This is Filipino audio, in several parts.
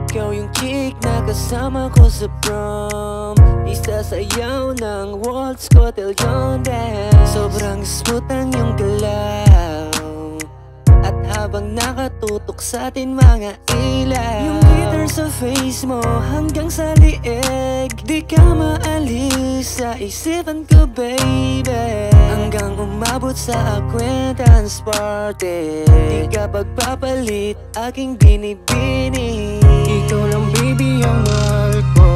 Ikaw yung chick na kasama ko sa prom. Isasayaw ng waltz ko till dawn dance. Sobrang smooth ang iyong galaw, at habang nakatutok sa atin mga ilaw, yung glitter sa face mo hanggang sa lieg, di ka maalis sa isipan ko baby. Hanggang umabot sa acquaintance party, di ka pagpapalit aking binibini. Ikaw lang baby ang mahal ko,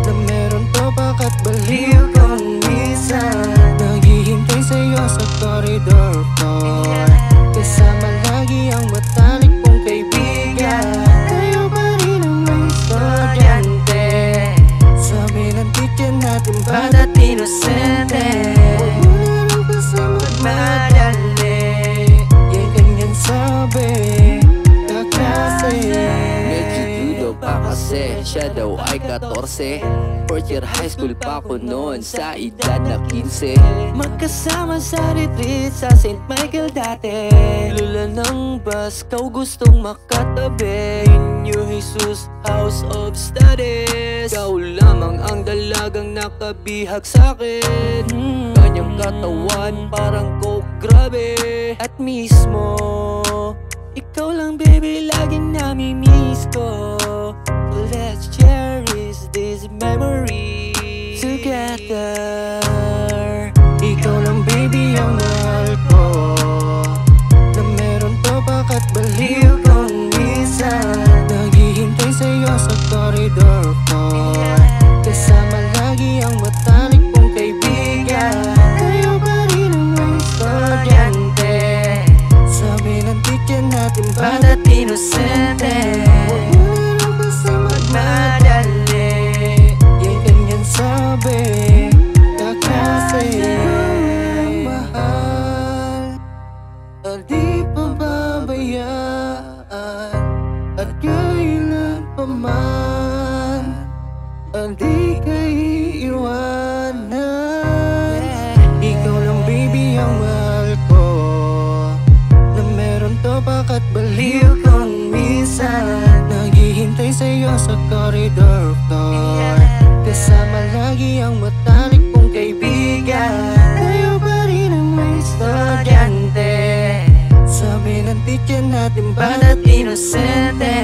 na meron to pakat baliw kong minsan. Naghihintay sa'yo sa corridor ko, kasama lagi ang matalik kong kaibigan. Kayo pa rin ang may estudyante, sabi ng teacher natin bata't inosente. Huwag mo na lang kasama magmadali, yan ganyan sabi kaklase. Medyo dudo pa kasi siya daw ay 14. Fourth year high school pa ko noon sa edad na 15. Magkasama sa retreat sa St. Michael dati, lula ng bus, kau gustong makatabi. Inyo Jesus House of Studies, kau lamang ang dalagang nakabihag sa'kin. Kanyang katawan parang coke, grabe. At mismo ikaw lang baby, laging nami-miss ko. So let's cherish this memory together. Ikaw lang baby ang mahal ko, na meron to pakat baliw kong minsan. Naghihintay sa'yo sa corridor ko, kasama lagi ang matalik kong kaibigan. Kayo pa rin ang may estudyante, sabi ng teacher natin bata't inosente. Huwag mo na lang basta magmadali, yan ganyan sabi kaklase. Mahal at di pababayaan, at kailan pa man at di ka iiwanan. Ikaw lang baby ang mahal ko, na meron to pakat baliw kong minsan. Naghihintay sa'yo sa corridor ko, kasama lagi ang matalik kong kaibigan. Kayo pa rin ang may estudyante, sabi ng teacher natin bata't inosente.